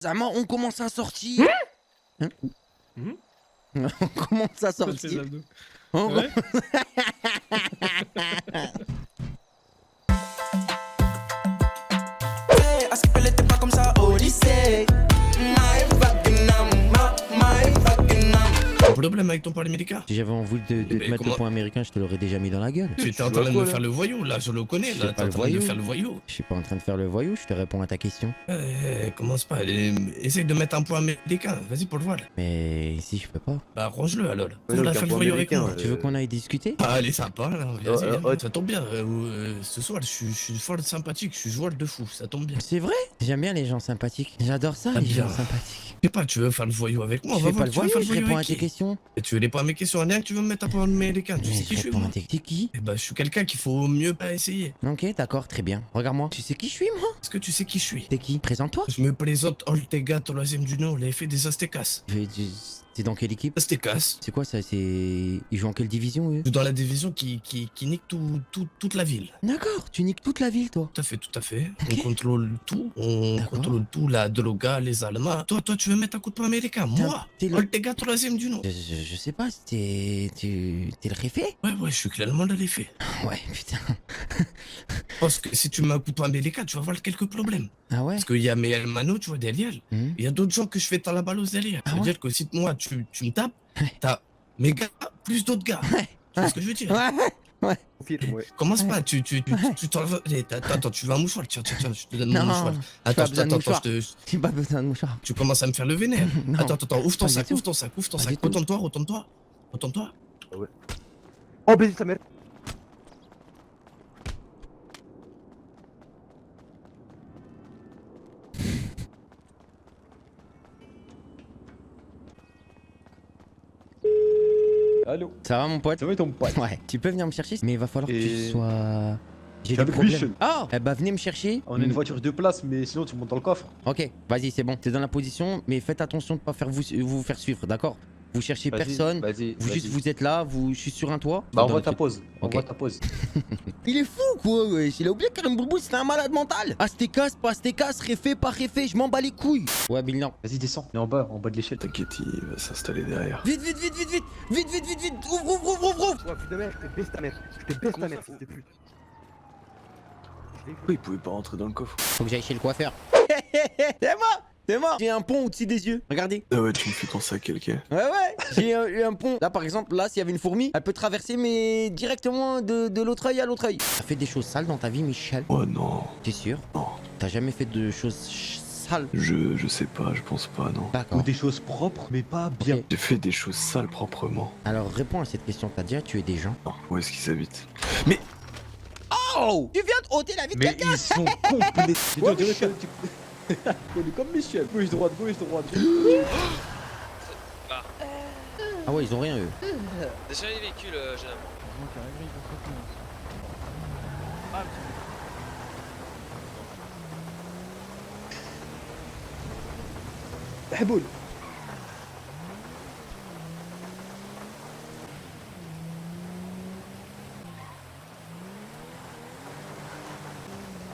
Zama, on commence à sortir. Hein on commence à sortir. On Ouais. À ce qu'elle était pas comme ça au lycée. My fucking number, my fucking number. Un problème avec ton parler américain? Si j'avais envie de te Mais mettre comment- le point américain, je te l'aurais déjà mis dans la gueule. Tu étais en train de me faire le voyou, là, je le connais, Je là, fais t'es pas en le train de me voyou. faire le voyou. Je suis pas en train de faire le voyou, je te réponds à ta question. Commence pas, essaye de mettre un point américain, vas-y pour le voir. Mais si je peux pas. Bah, arrange-le alors. Mais Faut non, la t'as faire le pas voyou avec américain, moi. Tu veux qu'on aille discuter? Ah, allez, sympa, là, vas-y, ouais. ça tombe bien. Ce soir, je suis fort sympathique, je suis joueur de fou, ça tombe bien. C'est vrai? J'aime bien les gens sympathiques. J'adore ça, Ah, les bien. gens sympathiques. Je sais pas, tu veux faire le voyou avec moi? Je On va fais voir, pas le tu veux voyou, faire je réponds à avec tes qui? questions. Et tu veux pas à mes questions, rien que tu veux me mettre un point américain, tu Mais sais je qui je suis, réponds moi? à tes... T'es qui? Eh bah, je suis quelqu'un qu'il faut mieux pas essayer. Ok, d'accord, très bien. Regarde-moi. Tu sais qui je suis, moi? Est-ce que tu sais qui je suis? T'es qui? Présente-toi. Je me présente Ortega, troisième du nom, l'effet des Aztecas. T'es dans quelle équipe? Aztecas. C'est quoi ça? C'est... Ils jouent en quelle division, eux? Je suis dans la division qui nique toute la ville. D'accord, tu niques toute la ville, toi. Tout à fait, tout à fait. Ok. On contrôle tout. On D'accord. contrôle tout, la droga, les Allemands. Toi, tu veux mettre un coup de poing américain? Moi? T'es le... Ortega, troisième du nom. Je sais pas, t'es le réfé? Ouais, je suis clairement dans les faits. Ouais, putain. Parce que si tu mets un coup de poing américain, tu vas avoir quelques problèmes. Ah ouais? Parce qu'il y a mes hermanos, tu vois, derrière. Hmm. Il y a d'autres gens que je fais dans la balle derrière. Ah Ça veut ouais? dire que si moi, tu me tapes, t'as mes gars plus d'autres gars. Ouais. Tu vois ce que je veux dire? Ouais. Confirme, ouais. Commence pas, tu t'en vas. Attends, tu veux un mouchoir? Tiens, je te donne mon Non, mouchoir. j'ai pas Attends, besoin de mouchoir. je te. J'ai pas besoin de mouchoir. Tu commences à me faire le vénère. Non. Attends, ouvre ton Pas sac, du ouvre tout. ton sac, ouvre ton Pas sac. du tout. Retourne-toi. Oh, baiser ta mère. Allô. Ça va, mon pote? Ça va ton pote? Ouais. Tu peux venir me chercher? Mais il va falloir que tu Et- sois... J'ai Je suis des avec problèmes. Michel. Oh! Eh bah, venez me chercher. On a une voiture de place, mais sinon tu montes dans le coffre. Ok, vas-y, c'est bon. T'es dans la position, mais faites attention de pas faire vous faire suivre, d'accord? Vous cherchez Vas-y, personne. Vas-y. Vous juste, vous êtes là, je suis sur un toit. Bah, on Dans voit le ta truc. pause. On Ok. voit ta pause. Il est fou, quoi, wesh. Il a oublié que Karim Boulboul, c'était un malade mental. Aztecas, pas Aztecas, réfé, pas réfé, je m'en bats les couilles. Ouais, Bilan. Vas-y, descends. On est en bas de l'échelle. T'inquiète, il va s'installer derrière. Vite. Ouvre. Ouais, putain de merde, je te baisse ta mère. Je te baisse ta mère, s'il te plaît. Pourquoi il pouvait pas rentrer dans le coffre? Faut que j'aille chez le coiffeur. C'est moi. J'ai un pont au-dessus des yeux. Regardez. Ah ouais, tu me fais penser à quelqu'un. Ouais. J'ai eu un pont. Là, par exemple, là, s'il y avait une fourmi, elle peut traverser, mais directement de l'autre œil à l'autre œil. T'as fait des choses sales dans ta vie, Michel? Oh non, T'es sûr? non. T'as jamais fait de choses sales? Je sais pas, je pense pas, non. D'accord. Ou des choses propres, mais pas bien. Ok. J'ai fait des choses sales proprement. Alors, réponds à cette question. T'as déjà tué des gens? Non, où est-ce qu'ils habitent? Oh! Tu viens de ôter la vie de Mais quelqu'un! ils sont complets. C'est Ouais, dur de Michel. On est comme Michel. Gauche, droite. Ah ouais, ils ont rien, eux. Déjà les véhicules, jeune homme. Haboul.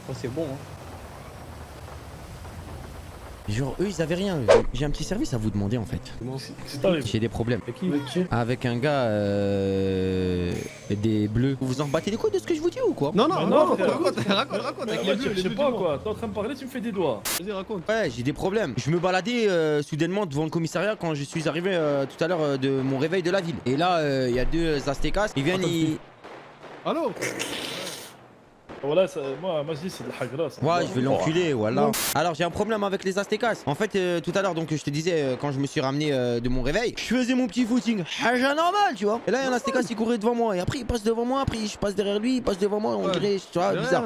Oh, c'est bon, hein. Genre, eux, ils avaient rien. eux. J'ai un petit service à vous demander, en fait. Comment J'ai des problèmes. Avec un gars, des bleus. Vous vous en battez les couilles de ce que je vous dis ou quoi? Non, raconte Avec les bleus, je sais pas quoi. T'es en train de parler, tu me fais des doigts. Vas-y, raconte. Ouais, j'ai des problèmes. Je me baladais soudainement devant le commissariat quand je suis arrivé tout à l'heure de mon réveil de la ville. Et là, il y a deux Aztecas. Ils viennent, ils... Allô. Voilà, moi, je dis c'est de la hagra. ça. Ouais, je vais l'enculer, voilà. Alors, j'ai un problème avec les Aztecas. En fait, tout à l'heure, donc, je te disais, quand je me suis ramené de mon réveil, je faisais mon petit footing. Haja normal, tu vois. Et là, il y a un Aztecas qui courait devant moi. Et après, il passe devant moi. Après, je passe derrière lui. Il passe devant moi. On dirait, tu vois, bizarre.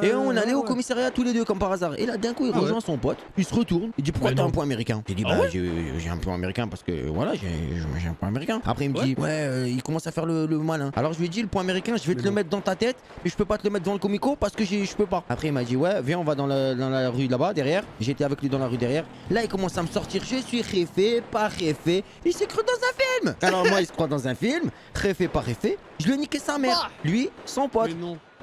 Et on allait au commissariat tous les deux, comme par hasard. Et là, d'un coup, il rejoint son pote. Il se retourne. Il dit, pourquoi Mais t'as non. un point américain? J'ai dit, bah, j'ai un point américain parce que, voilà, j'ai un point américain. Après, il me dit, ouais, il commence à faire le malin. Alors, je lui ai dit, le point américain, je vais te le mettre dans ta tête. Mais je peux pas te le mettre dans le comico parce que je peux pas. Après, il m'a dit, ouais, viens, on va dans la rue là-bas, derrière. J'étais avec lui dans la rue derrière. Là, il commence à me sortir, je suis réfé, pas réfé. Il s'est cru dans un film. Alors, moi, il se croit dans un film. Réfé, pas réfé. Je lui ai niqué sa mère. Lui, son pote.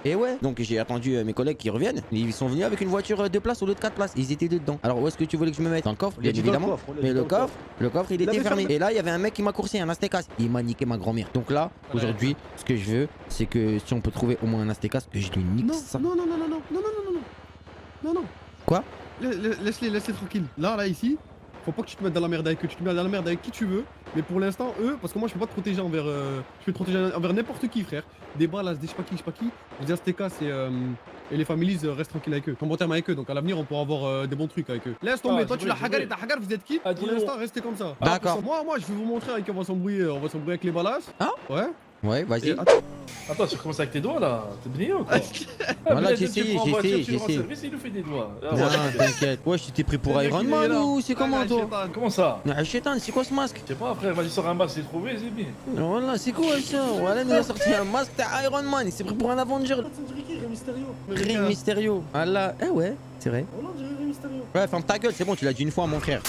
Et ouais, donc j'ai attendu mes collègues qui reviennent. Ils sont venus avec une voiture 2 places au lieu de 4 places. Ils étaient dedans. Alors où est-ce que tu voulais que je me mette? Dans le coffre, bien évidemment. Mais le coffre, il était fermé. Et là, il y avait un mec qui m'a coursé, un Aztecas. Il m'a niqué ma grand-mère. Donc là, aujourd'hui, ce que je veux, c'est que si on peut trouver au moins un Aztecas, que je lui nique ça. Non. Quoi? Laisse-les tranquilles. Là, ici, faut pas que tu te mettes dans la merde avec eux. Tu te mets dans la merde avec qui tu veux. Mais pour l'instant, eux, parce que moi je peux pas te protéger envers. Je peux te protéger envers n'importe qui, frère. Des balles, des je sais pas qui. Les Aztecas et les families restent tranquilles avec eux. En bon terme avec eux. Donc à l'avenir, on pourra avoir des bons trucs avec eux. Laisse tomber. Toi, tu l'as Hagar et ta Hagar, vous êtes qui? Pour l'instant, restez comme ça. D'accord. Moi, je vais vous montrer avec qui on va s'embrouiller. On va s'embrouiller avec les ballas. Ah? Ouais. Ouais, vas-y. Attends, tu recommences avec tes doigts là. T'es béni ou quoi? Voilà, j'ai essayé. Il nous fait des doigts. Ah, Non, ouais. t'inquiète. Ouais, j'étais pris pour Iron Man ou c'est comment toi? Comment ça? Ah, Chétan, c'est quoi ce masque? Je sais pas, frère, vas-y, sors un masque, c'est trouvé, c'est bien. Voilà, c'est quoi ça? Voilà, il nous a sorti un masque, t'as Iron Man. Il s'est pris pour un Avenger. Rey Mysterio. Voilà. Eh ouais, c'est vrai. Ouais, ferme ta gueule, c'est bon, tu l'as dit une fois, mon frère.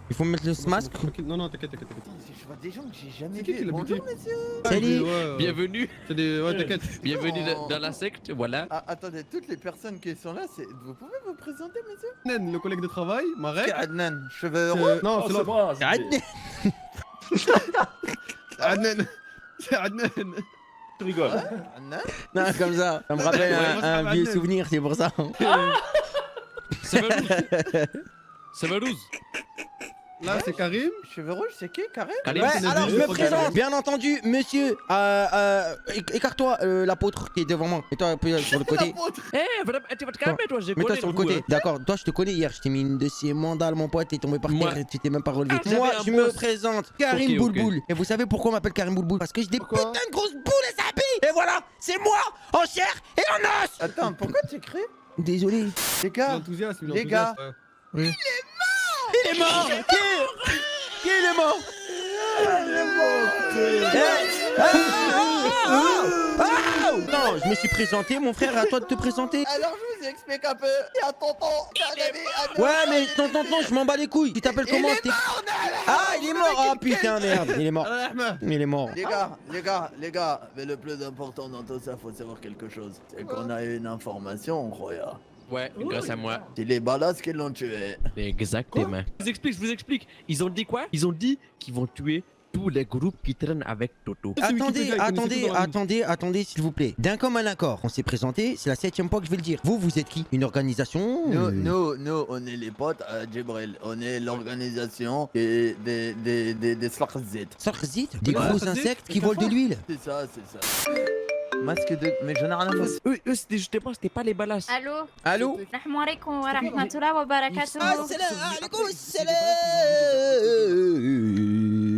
Il faut mettre le masque. Non, t'inquiète. Je vois des gens que j'ai jamais C'est qui vus. l'a buté? Bonjour, monsieur. Salut. Bienvenue, C'est des. Ouais, t'inquiète. bienvenue dans la secte, voilà. Ah, attendez, toutes les personnes qui sont là, vous pouvez vous présenter, monsieur? Adnan, le collègue de travail, Marek. C'est Adnan, cheveux roux. Non, Oh, c'est c'est l'autre. moi. Adnan. C'est Adnan. Tu rigoles. Adnan? Non, comme ça. Ça me rappelle un vieux souvenir, c'est pour ça. Ça va 12. Là, c'est Karim. Cheveux rouges, c'est qui, Karim? Allez, Ouais, c'est alors le je me vieux, présente. Bien entendu, monsieur. Écarte-toi, l'apôtre qui est devant moi. Et toi, sur le côté. tu vas te calmer, toi, j'ai Mets-toi sur le côté. D'accord, toi, je te connais hier. Je t'ai mis une de ces mandales, mon pote. T'es tombé par Moi. terre et tu t'es même pas relevé. Ah, Moi, j'avais un je me boss. présente. Karim Ok, ok. Boulboul. Et vous savez pourquoi on m'appelle Karim Boulboul? Parce que j'ai des Pourquoi putains de grosses boules et ça pille. Et voilà, c'est moi, en chair et en os. Attends, pourquoi tu cries? Désolé. Les gars, L'enthousiasme, Les gars. Il est mort. Qui est mort? Non, je me suis présenté, mon frère, à toi de te présenter. alors je vous explique un peu. Il y a tonton, c'est un ami à nous. Ouais, mais tonton, je m'en bats les couilles. Tu t'appelles comment? Ah, il est mort. Ah putain, merde. Il est mort. Il est mort. Les gars, mais le plus important dans tout ça, faut savoir quelque chose. C'est qu'on a eu une information incroyable. Ouais, grâce à moi. C'est les ballas qui l'ont tué. Exactement. Je vous explique. Ils ont dit quoi? Ils ont dit qu'ils vont tuer tous les groupes qui traînent avec Toto. Attendez, s'il vous plaît. D'un commun accord, on s'est présenté, c'est la 7ème fois que je vais le dire. Vous êtes qui? Une organisation? Nous, on est les potes à Djibril. On est l'organisation des Slarzit. Sarzit? Des gros Sarzit? insectes qui volent de l'huile? C'est ça. Masque de. Mais j'en ai rien à foutre. Eux, c'était pas les balasses. Allô Allô? Assalamu alaikum wa rahmatullahi wa barakatuh.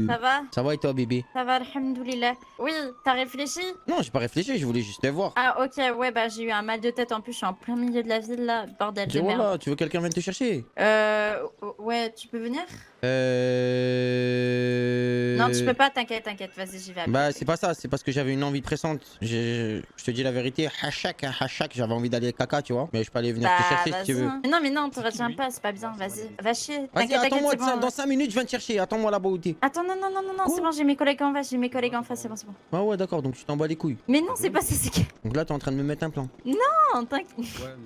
Ça va Ça va et toi, bébé? Ça va, alhamdoulilah. Oui, t'as réfléchi? Non, j'ai pas réfléchi, je voulais juste te voir. Ah ok, ouais, bah j'ai eu un mal de tête en plus, je suis en plein milieu de la ville là, bordel de merde. Voilà, tu veux que quelqu'un vienne te chercher? Ouais, tu peux venir? Non, Non, tu peux pas, t'inquiète, vas-y, j'y vais. Bah, c'est pas ça, c'est parce que j'avais une envie pressante. Je te dis la vérité, hachak, j'avais envie d'aller caca, tu vois. Mais je peux aller venir te chercher si tu veux. hein. Mais non, te retiens pas, c'est pas bien, vas-y. Va chier. Vas-y, T'inquiète, attends-moi, c'est bon. dans 5 minutes, je viens te chercher. Attends-moi là-bas où t'es. Attends, non, c'est bon, j'ai mes collègues en face, c'est bon. Ah ouais, d'accord, donc tu t'en bats les couilles. Mais non, c'est pas ça, c'est que. Donc là, t'es en train de me mettre un plan. Non, t'inquiète.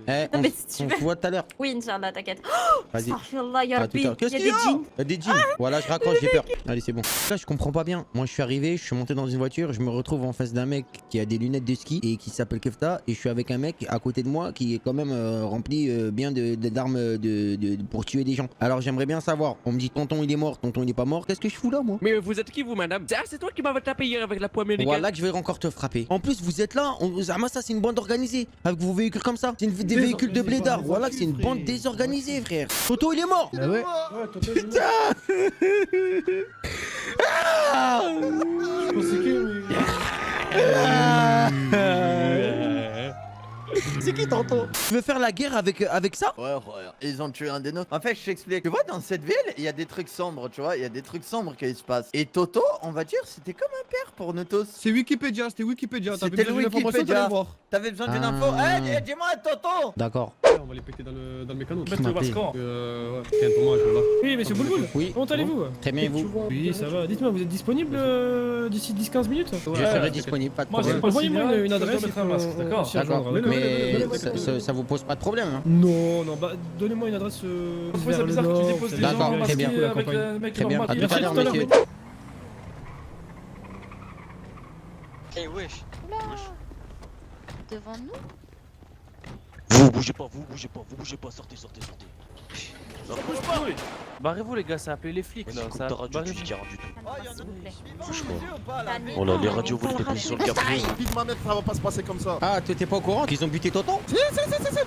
Eh, Non, mais si tu on veux. se voit tout à l'heure. Oui, Inch'Allah, t'inquiète. Oh, Vas-y. astaghfirullah, ya À tout Rabbi, à l'heure. Qu'est-ce il qu'il y a des djinns. Il y a des jeans. Voilà, je raccroche, j'ai peur. Allez, c'est bon. Là, je comprends pas bien. Moi, je suis arrivé, je suis monté dans une voiture, je me retrouve en face d'un mec qui a des lunettes de ski et qui s'appelle Kefta. Et je suis avec un mec à côté de moi qui est quand même rempli bien d'armes pour tuer des gens. Alors, j'aimerais bien savoir. On me dit tonton, il est mort, tonton, il est pas mort. Qu'est-ce que je fous là, moi? Mais vous êtes qui, vous, madame? Ah, c'est toi qui m'avais tapé hier avec la poignée américaine. Voilà que je vais encore te frapper. En plus, vous êtes là. Zama, ça, c'est une bande organisée. Avec vos véhicules comme ça. C'est des véhicules de blédards. Voilà que c'est une bande désorganisée, frère. Toto, il est mort. Ah ouais. C'est qui tonton? Tu veux faire la guerre avec ça? Ouais, ils ont tué un des nôtres. En fait, je t'explique. Tu vois, dans cette ville, il y a des trucs sombres, tu vois. Il y a des trucs sombres qui se passent. Et Toto, on va dire, c'était comme un père pour nous tous. C'est Wikipédia, c'était Wikipédia. T'avais C'était besoin le d'une information, Wikipédia. t'allais voir. T'avais besoin d'une Ah. info? Eh, dis-moi, Toto! D'accord. On va les péter dans le mécano. Mets le masque quand? Ouais, tiens, pour moi, je vais là. Oui, monsieur Boulboul. Oui. Comment allez-vous? Très bien, et vous? Oui, ça va. Dites-moi, vous êtes disponible d'ici 10-15 minutes? Je serai disponible, pas de Moi, problème. j'ai Envoyez-moi signal, une adresse. je dois mettre un masque, d'accord. D'accord, Mais mais ça vous pose pas de problème, hein? non, non, bah donnez-moi une adresse Je trouve vers ça le bizarre que nord. tu déposes des D'accord, gens très masqués bien. avec le mec Très bien, normal. à tout à l'heure, Merci, monsieur. Eh wesh. Devant nous. Vous bougez pas, sortez. Barrez-vous les gars, ça a appelé les flics là. Ça a barrez-vous. S'il vous plaît. On Oh là, les radios vous les sur le café. Vite ma mère, ça va pas se passer comme ça. Ah, toi t'es pas au courant qu'ils ont buté Tonton? Si,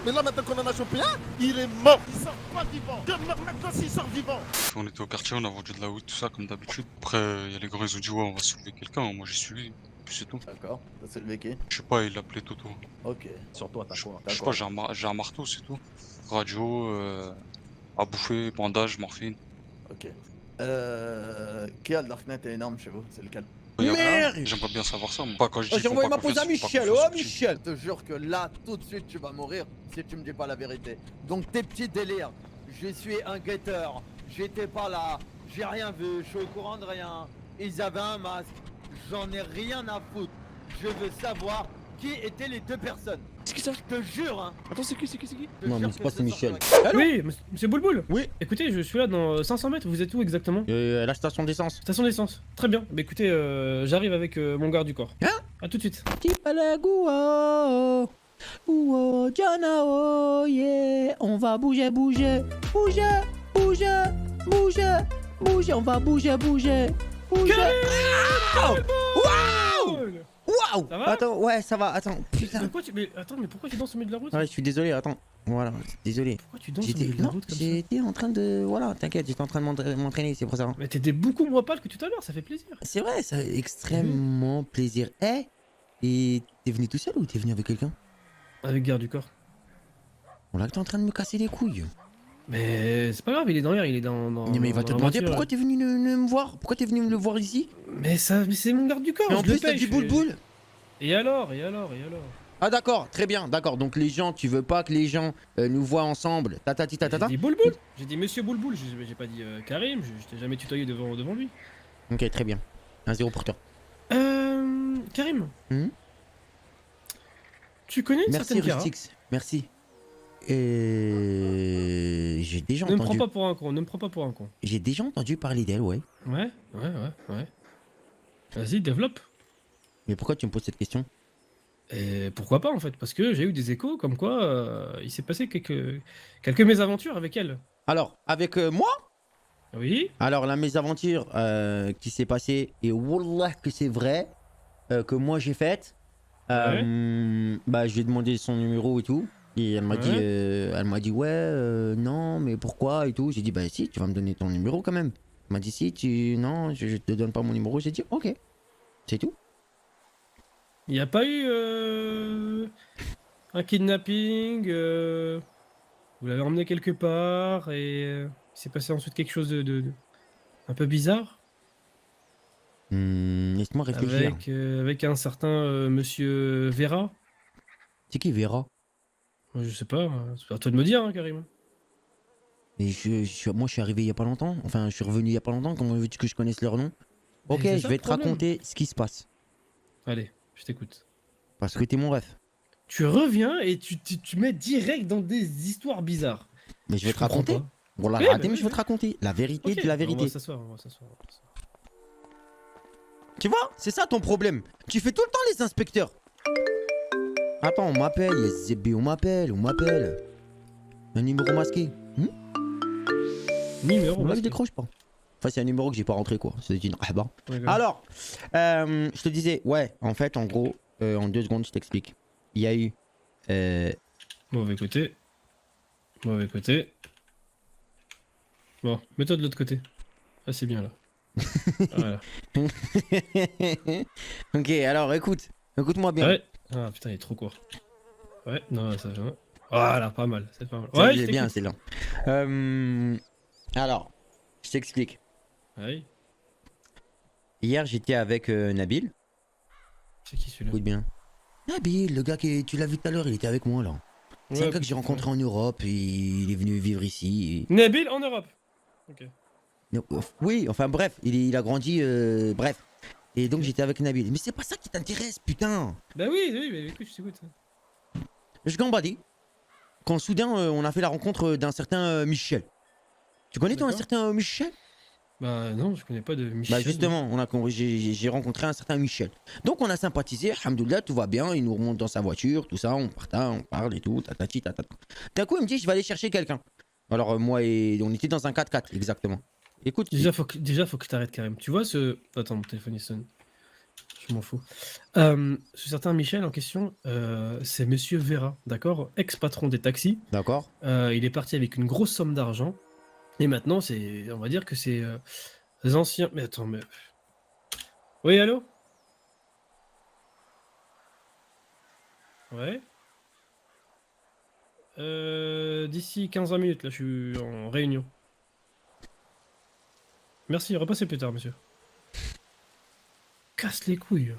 mais là maintenant qu'on en a chopé un, il est mort. Il sort pas vivant. Je meurs maintenant s'il sort vivant. On était au quartier, on a vendu de la weed, tout ça comme d'habitude. Après, il y a les gars, ils ont dit ouais, on va soulever quelqu'un. Moi j'ai suivi, puis c'est tout. D'accord, ça c'est le vécu. Je sais pas, il l'appelait Toto. Ok. Sur toi, t'as quoi? Je sais pas, j'ai un marteau, c'est tout. Radio, à bouffer, bandage, morphine. Ok. Qui a le Darknet est énorme chez vous? C'est lequel? Merde! J'aimerais bien savoir ça, moi. Pas quand je dis Oh, j'ai envoyé ma pause à Michel, oh Michel! Je te jure que là, tout de suite, tu vas mourir si tu me dis pas la vérité. Donc tes petits délires, je suis un guetteur, j'étais pas là, j'ai rien vu, je suis au courant de rien. Ils avaient un masque, j'en ai rien à foutre. Je veux savoir qui étaient les deux personnes. C'est qui ça? Je te jure, hein. Attends, c'est qui? Je te Non, jure mais c'est que pas ce c'est Michel. soir, Allô? Oui, monsieur Boulboul. Oui. Écoutez, je suis là dans 500 mètres. Vous êtes où exactement? La station d'essence. Station d'essence. Très bien. Bah écoutez, j'arrive avec mon garde du corps. Hein? A tout de suite. Yeah. On va bouger, on va bouger. Waouh! Ça va? Attends, ouais, ça va, attends, putain. Pourquoi tu... Mais attends, mais pourquoi tu danses au milieu de la route? Ouais, je suis désolé, attends. Voilà, désolé. Pourquoi tu danses au milieu de la Non, route comme ça? j'étais en train de. Voilà, t'inquiète, j'étais en train de m'entraîner, c'est pour ça. Mais t'étais beaucoup moins pâle que tout à l'heure, ça fait plaisir. C'est vrai, ça fait extrêmement plaisir. Eh, et t'es venu tout seul ou t'es venu avec quelqu'un? Avec garde du corps. On là que t'es en train de me casser les couilles. Mais c'est pas grave, il est dans l'air, il est dans. Mais il va te dans la demander voiture. pourquoi t'es venu me voir. Pourquoi t'es venu me le voir ici? Mais ça, mais c'est mon garde du corps. Et en je le plus, t'as paye, du je fais- boule-boule. Et alors? Ah d'accord, très bien, d'accord. Donc les gens, tu veux pas que les gens nous voient ensemble. Tatati J'ai tatata. dit Boulboul. J'ai dit monsieur Boulboul. J'ai pas dit Karim. Je t'ai jamais tutoyé devant lui. Ok, très bien. 1-0 pour toi. Karim. Hmm? Tu connais une Merci certaine Kara? Rustix, merci. J'ai déjà Ne me prends entendu. pas pour un con. Ne me prends pas pour un con. J'ai déjà entendu parler d'elle, ouais. Ouais. Vas-y, développe. Mais pourquoi tu me poses cette question? Et pourquoi pas en fait? Parce que j'ai eu des échos comme quoi il s'est passé quelques mésaventures avec elle. Alors, avec moi? Oui. Alors, la mésaventure qui s'est passée, et wallah que c'est vrai, que moi j'ai faite. Bah, je lui ai demandé son numéro et tout. Et elle m'a dit, ouais, non, mais pourquoi et tout. J'ai dit, bah si, tu vas me donner ton numéro quand même. Elle m'a dit, si, non, je te donne pas mon numéro. J'ai dit, ok, c'est tout. Il n'y a pas eu un kidnapping, vous l'avez emmené quelque part et il s'est passé ensuite quelque chose de un peu bizarre Laisse-moi réfléchir. avec un certain monsieur Vera. C'est qui Vera? Je sais pas, c'est à toi de me dire, hein, Karim. Mais moi je suis arrivé il y a pas longtemps. Enfin, je suis revenu il y a pas longtemps. Comment veux-tu que je connaisse leur nom? Ok, c'est je ça vais le te problème. raconter ce qui se passe. Allez, je t'écoute. Parce que t'es mon ref. Tu reviens et tu mets direct dans des histoires bizarres. Mais je vais te comprends raconter. pas. Bon, la Oui, raconter, bah mais oui, je vais te raconter. La vérité Ok, de la on vérité. va s'asseoir. Tu vois, c'est ça ton problème. Tu fais tout le temps les inspecteurs. Attends, on m'appelle, on m'appelle. Un numéro masqué. Numéro Moi, je masqué. décroche pas. Enfin, c'est un numéro que j'ai pas rentré, quoi. C'est une rahba. D'accord. Alors, je te disais, ouais, en fait, en gros, en 2 secondes, je t'explique. Il y a eu. Mauvais côté. Bon, mets-toi de l'autre côté. Ah, c'est bien là. Voilà. Ok, alors écoute-moi bien. Ouais. Ah putain, il est trop court. Ouais, non, ça va. Voilà, pas mal. C'est pas mal. Ça, Ouais, je je l'ai bien, t'écoute. c'est là. Alors, je t'explique. Ouais. Hier, j'étais avec Nabil. C'est qui celui-là? Écoute bien. Nabil, le gars que tu l'as vu tout à l'heure, il était avec moi là. C'est Ouais, un gars que j'ai rencontré en Europe et il est venu vivre ici. Nabil en Europe. Ok. Oui, enfin bref, il a grandi, bref. Et donc j'étais avec Nabil. Mais c'est pas ça qui t'intéresse, putain. Bah oui, mais écoute, je t'écoute. Je gambadis. Quand soudain, on a fait la rencontre d'un certain Michel. Tu connais toi un D'accord. certain Michel? Bah non, je connais pas de Michel. Bah justement, j'ai rencontré un certain Michel. Donc on a sympathisé, alhamdoulilah, tout va bien, il nous remonte dans sa voiture, tout ça, on partage, on parle et tout, tatati tatata. D'un coup, il me dit, je vais aller chercher quelqu'un. Alors moi et on était dans un 4x4, exactement. Écoute, Déjà, faut que tu arrêtes quand même. Tu vois ce... Attends, mon téléphone il sonne. Je m'en fous. Ce certain Michel en question, c'est Monsieur Vera, d'accord? Ex-patron des taxis. d'accord. Il est parti avec une grosse somme d'argent. Et maintenant, on va dire que c'est les anciens... Mais attends, mais... Oui, allô? Ouais. D'ici 15-20 minutes, là, je suis en réunion. Merci, repassez plus tard, monsieur. Casse les couilles.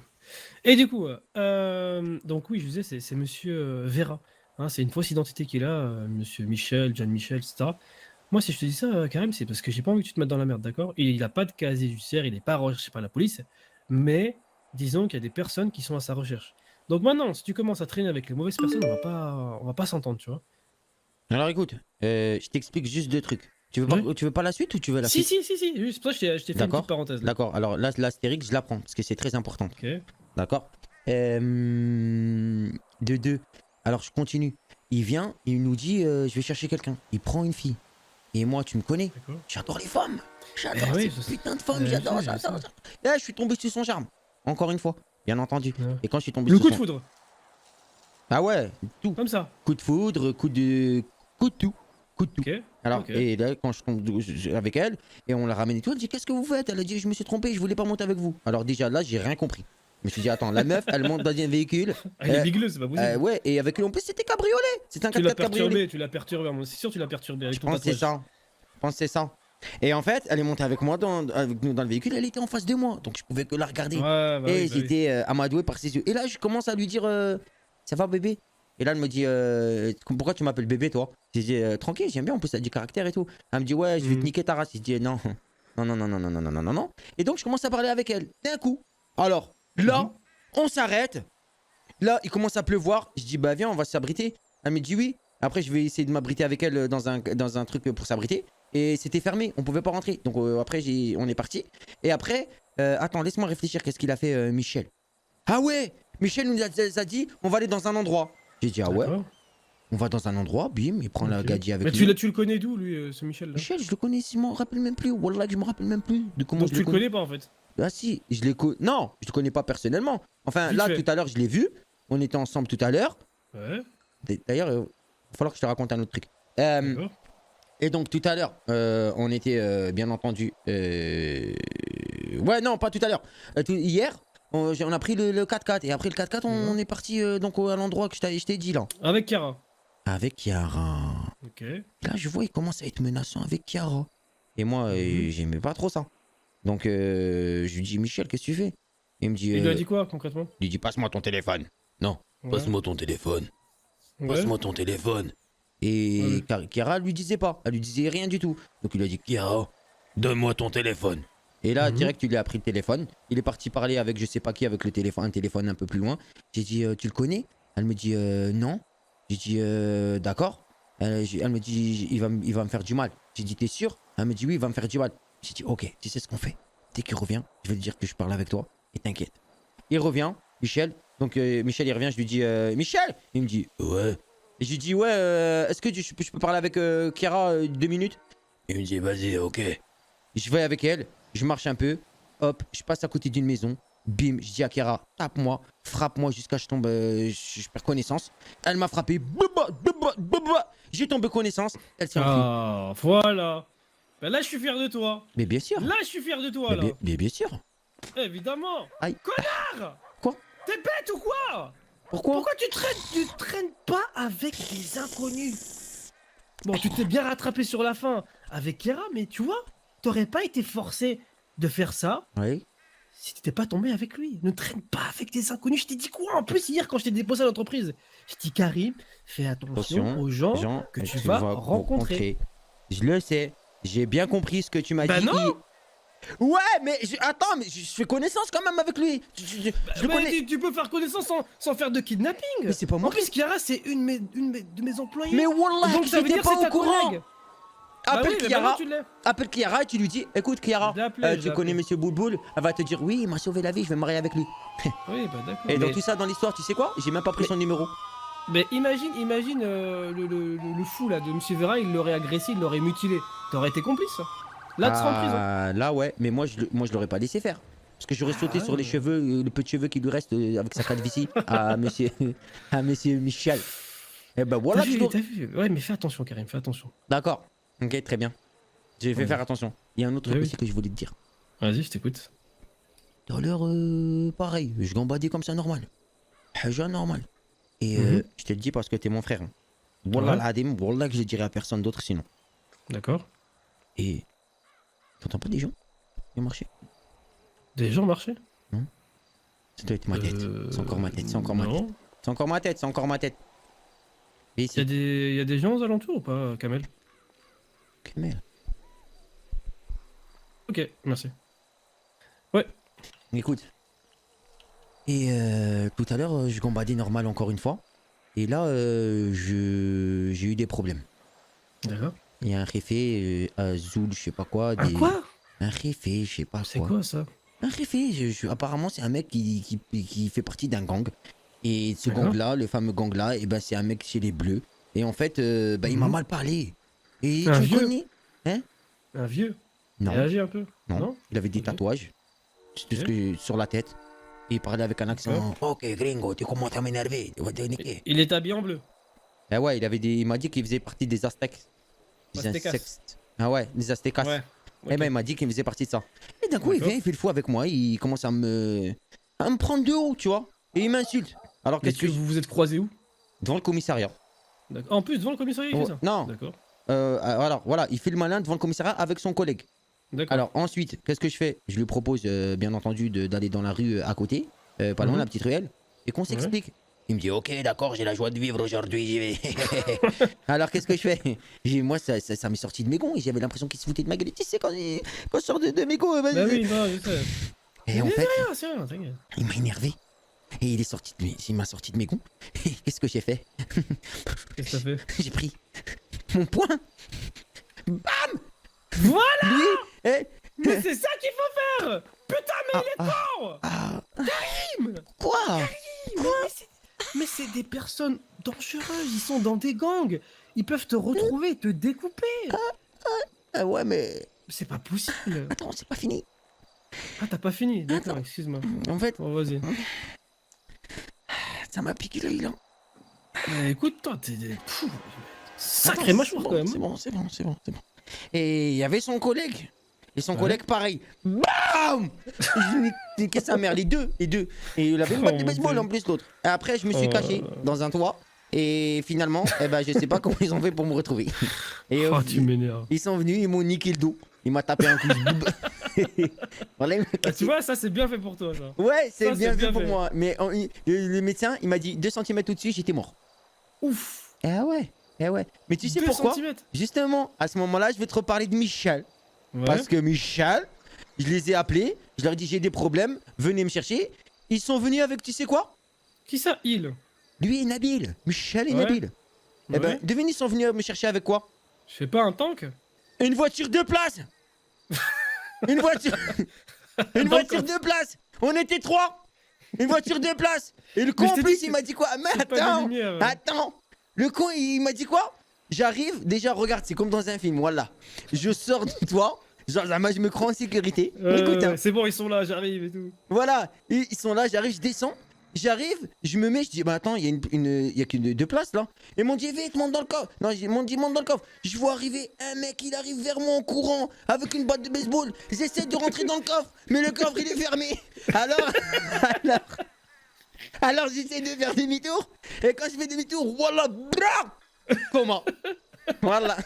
Et du coup, donc oui, je disais, c'est monsieur Vera. Hein, c'est une fausse identité qu'il a, monsieur Michel, Jeanne Michel, etc. Moi, si je te dis ça, Karim, c'est parce que j'ai pas envie que tu te mettes dans la merde, d'accord? Il a pas de casier judiciaire, il est pas recherché par la police, mais disons qu'il y a des personnes qui sont à sa recherche. Donc maintenant, si tu commences à traîner avec les mauvaises personnes, on va pas s'entendre, tu vois. Alors écoute, je t'explique juste deux trucs. Tu veux pas la suite ou tu veux la Si, suite? si, c'est pour ça que je t'ai fait une petite parenthèse. Là. D'accord, alors là, l'astérix, je la prends, parce que c'est très important. Ok. D'accord. De deux. Alors je continue. Il vient, il nous dit, je vais chercher quelqu'un. Il prend une fille. Et moi, tu me connais. D'accord. J'adore les femmes. J'adore oui, ces je sais. putains de femmes. Je J'adore. sais. Et là, je suis tombé sur son charme. Encore une fois, bien entendu. Ouais. Et quand je suis tombé Le sur coup de son... foudre, Ah ouais, tout. comme ça. Coup de foudre, coup de tout. Coup de tout. Ok. Alors, ok. et là, quand je tombe avec elle, et on l'a ramenée tout, elle dit, qu'est-ce que vous faites? Elle a dit, je me suis trompé, je voulais pas monter avec vous. Alors déjà, là, j'ai rien compris. Je me suis dit, attends, la meuf, elle monte dans un véhicule. Ah, il est bigleuse, c'est pas possible. Ouais, et avec lui, en plus, c'était cabriolet. C'était un Tu l'as 4x4 cabriolet. perturbé, c'est sûr tu l'as perturbé avec Je ton pense que c'est tatouage. ça. Je pense que c'est ça. Et en fait, elle est montée avec moi avec nous dans le véhicule, elle était en face de moi. Donc je pouvais que la regarder. Ouais, bah et oui, bah oui. j'étais amadoué par ses yeux. Et là, je commence à lui dire, ça va bébé? Et là, elle me dit, pourquoi tu m'appelles bébé toi? J'ai dit, tranquille, j'aime bien, en plus, ça a du caractère et tout. Elle me dit, ouais, je vais te niquer ta race. J'ai dit, non. Non. Et donc, je commence à parler avec elle. D'un coup. Alors, là, on s'arrête. Là, il commence à pleuvoir. Je dis, bah viens, on va s'abriter. Elle me dit oui. Après, je vais essayer de m'abriter avec elle dans un truc pour s'abriter. Et c'était fermé, on pouvait pas rentrer. Donc après, on est parti. Et après, attends, laisse-moi réfléchir. Qu'est-ce qu'il a fait, Michel? Ah ouais, Michel nous a dit, on va aller dans un endroit. J'ai dit, ah ouais. D'accord. On va dans un endroit, bim, il prend la Ok. gadie avec Mais lui. tu le connais d'où, lui, ce Michel là? Michel, je le connais, je me rappelle même plus. Wallah, je me rappelle même plus de comment Donc je tu le connais. connais pas en fait. Ah si, je l'ai Non, je le connais pas personnellement. Enfin, Vite là, fait. tout à l'heure, je l'ai vu. On était ensemble tout à l'heure. Ouais. D'ailleurs, il va falloir que je te raconte un autre truc. D'accord. Et donc, tout à l'heure, on était, bien entendu... Ouais, non, pas tout à l'heure. Hier, on a pris le 4x4. Et après le 4x4, on est parti donc à l'endroit que je t'ai dit, là. Avec Chiara. Avec Chiara. Ok. Là, je vois, il commence à être menaçant avec Chiara. Et moi, j'aimais pas trop ça. Donc, je lui dis, Michel, qu'est-ce que tu fais? Il me dit... Il lui a dit quoi concrètement? Il dit, passe-moi ton téléphone. Non, Ouais. passe-moi ton téléphone. Ouais. Passe-moi ton téléphone. Et Chiara lui disait pas. Elle lui disait rien du tout. Donc, il a dit, Chiara, donne-moi ton téléphone. Et là, direct, il lui a pris le téléphone. Il est parti parler avec je sais pas qui, avec le téléphone, un téléphone un peu plus loin. J'ai dit, tu le connais? Elle me dit, non. J'ai dit, d'accord. Elle me dit, il va me faire du mal. J'ai dit, t'es sûr? Elle me dit, oui, il va me faire du mal. J'ai dit, ok, tu sais ce qu'on fait? Dès qu'il revient, je vais lui dire que je parle avec toi. Et t'inquiète. Il revient, Michel. Donc, Michel, il revient, je lui dis, Michel! Il me dit, ouais. Et je lui dis, ouais, est-ce que je peux parler avec Chiara 2 minutes? Il me dit, vas-y, ok. Je vais avec elle, je marche un peu. Hop, je passe à côté d'une maison. Bim, je dis à Chiara, tape-moi, frappe-moi jusqu'à ce que je tombe, je perds connaissance. Elle m'a frappé, j'ai tombé connaissance, elle s'est enfuie. Ah, voilà. Ben là, je suis fier de toi. Mais bien sûr. Là, je suis fier de toi, là. Mais bien sûr. Évidemment. Aïe. Connard. Quoi? T'es bête ou quoi? Pourquoi tu traînes pas avec des inconnus? Bon, tu t'es bien rattrapé sur la fin avec Chiara, mais tu vois, t'aurais pas été forcé de faire ça Oui. si t'étais pas tombé avec lui. Ne traîne pas avec des inconnus. Je t'ai dit quoi en plus hier quand je t'ai déposé à l'entreprise? Je t'ai dit, Karim, fais attention aux gens que tu vas rencontrer. Je le sais. J'ai bien compris ce que tu m'as Bah dit. non. Ouais, mais attends, mais je fais connaissance quand même avec lui. Je le Mais connais. tu peux faire connaissance sans faire de kidnapping. Mais c'est pas moi En plus, Chiara, c'est une de mes employés. Mais Wallah, donc ça veut j'étais dire que pas c'est ta au courant. collègue. Appelle bah oui, Chiara. bah tu l'as. Appelle Chiara et tu lui dis, écoute Chiara, Je l'ai appelé, je tu l'ai connais appelé. Monsieur Boulboul, elle va te dire oui, il m'a sauvé la vie, je vais me marier avec lui. Oui, bah d'accord. Et dans mais, tout ça, dans l'histoire, tu sais quoi? J'ai même pas pris son numéro. mais imagine le fou là de Monsieur Vera, il l'aurait agressé, il l'aurait mutilé. T'aurais été complice. Là, tu seras en prison. Là ouais, mais moi je l'aurais pas laissé faire. Parce que j'aurais sauté sur les cheveux, le peu de cheveux qui lui reste avec sa calvitie à monsieur Michel. Et ben voilà, T'as tu vu, dois... t'as vu. Ouais, mais fais attention, Karim, fais attention. D'accord. Ok, très bien. Je vais Ouais. faire attention. Il y a un autre truc Ouais, oui. aussi que je voulais te dire. Vas-y, je t'écoute. Tout à l'heure, pareil, je gambadais comme ça normal. Haja normal. Et je te le dis parce que t'es mon frère. Hein. Wallah Ouais. l'adem, wallah que je le dirai à personne d'autre sinon. D'accord. Et t'entends pas des gens qui ont marché? Des gens marchaient. Ça doit être ma tête. C'est encore ma tête, c'est encore ma tête. Non. C'est encore ma tête, c'est encore ma tête. Et ici. Y a des gens aux alentours ou pas, Kamel? Merde. Ok, merci. Écoute. Et tout à l'heure, je gambadais normal encore une fois. Et là, j'ai eu des problèmes. D'accord. Il y a un réfé, Azul, je sais pas quoi. Un quoi? Un réfé, je sais pas C'est quoi. quoi ça? Un réfé, apparemment, c'est un mec qui fait partie d'un gang. Et ce D'accord. gang-là, le fameux gang-là, et ben, c'est un mec chez les Bleus. Et en fait, il m'a mal parlé. Et Un tu vieux? connais? Hein? Un vieux? Non. Réagis un peu. Non. Il avait des Ok. tatouages. C'est tout ce que sur la tête. Et il parlait avec un accent. Ok, gringo, tu commences à m'énerver. Tu vas te niquer. Il est habillé en bleu. Ah ouais, il m'a dit qu'il faisait partie des Aztèques. Des Aztecas. insectes. Ah ouais, des Aztecas. Ouais. Eh ben, il m'a dit qu'il faisait partie de ça. Et d'un coup, il D'accord. vient, il fait le fou avec moi. Il commence à me prendre de haut, tu vois. Et il m'insulte. Alors Est-ce qu'est-ce que que vous vous êtes croisés où? devant le commissariat. D'accord. En plus, devant le commissariat, il Oh, fait ça? non. D'accord. Alors voilà, il fait le malin devant le commissariat avec son collègue. D'accord. Alors ensuite, qu'est-ce que je fais? Je lui propose, bien entendu, d'aller dans la rue à côté, pas loin, Mhm. la petite ruelle, et qu'on s'explique. Il me dit, ok, d'accord, j'ai la joie de vivre aujourd'hui, j'y vais. Alors qu'est-ce que je fais? Moi, ça m'est sorti de mes gonds, et j'avais l'impression qu'il se foutait de ma gueule. Tu sais, quand je sors de mes gonds, Bah oui, non, je sais. Et en Mais fait, c'est rien, t'inquiète. il m'a énervé. Et il m'a sorti de mes gonds. Et qu'est-ce que j'ai fait? Qu'est-ce que ça fait? J'ai pris mon poing. Bam! Voilà! Lui, Mais c'est ça qu'il faut faire! Putain, mais il est fort! Karim! Quoi? Mais c'est des personnes dangereuses, ils sont dans des gangs. Ils peuvent te retrouver, te découper. Ah ouais, mais... C'est pas possible. Attends, c'est pas fini. Ah, t'as pas fini? D'accord, Attends. excuse-moi. En fait, Bon, vas-y. ça m'a piqué l'œil, là. Écoute, toi, t'es... Sacré mâchoire, quand même. C'est bon. Et il y avait son collègue. Et son collègue, pareil. BAM! Qu'est-ce que sa mère, les deux. Et il avait une boîte de Oh, baseball Dieu. en plus, l'autre. Et après, je me suis caché dans un toit. Et finalement, je sais pas comment ils ont fait pour me retrouver. Et Oh, tu m'énerves. ils sont venus, ils m'ont niqué le dos. Il m'a tapé un coup de boube. Voilà, il m'a Ah, cassé. tu vois, ça, c'est bien fait pour toi, ça. Ouais, c'est Ça, bien c'est vu bien pour fait. moi. Mais le médecin, il m'a dit 2 cm au-dessus, j'étais mort. Ouf. Eh ouais. Mais tu sais 2 pourquoi? centimètres. Justement, à ce moment-là, je vais te reparler de Michel. Ouais. Parce que Michel, je les ai appelés, je leur ai dit j'ai des problèmes, venez me chercher. Ils sont venus avec, tu sais quoi? Qui ça, il? Lui et Nabil. Michel et Ouais. Nabil. Eh ben, Ouais. devine, ils sont venus me chercher avec quoi? Je sais pas, un tank? Une voiture de place. Une voiture. Une voiture de place. On était 3. Une voiture de place. Et le con Mais je en t'ai plus, dit il que m'a dit quoi? Mais c'est pas des attends. lumières, ouais. Attends. Le con, il m'a dit quoi? J'arrive, déjà, regarde, c'est comme dans un film, voilà. Je sors de toi. Genre, moi, je me crois en sécurité. Écoute, hein. C'est bon, ils sont là, j'arrive et tout. Voilà, ils sont là, j'arrive, je descends, j'arrive, je me mets, je dis, bah attends, il y a que 2 places là. Ils m'ont dit, vite, monte dans le coffre. Non, ils m'ont dit, monte dans le coffre. Je vois arriver un mec, il arrive vers moi en courant, avec une boîte de baseball. J'essaie de rentrer dans le coffre, mais le coffre, il est fermé. Alors j'essaie de faire demi-tour, et quand je fais demi-tour, voilà, bra. Comment? Voilà.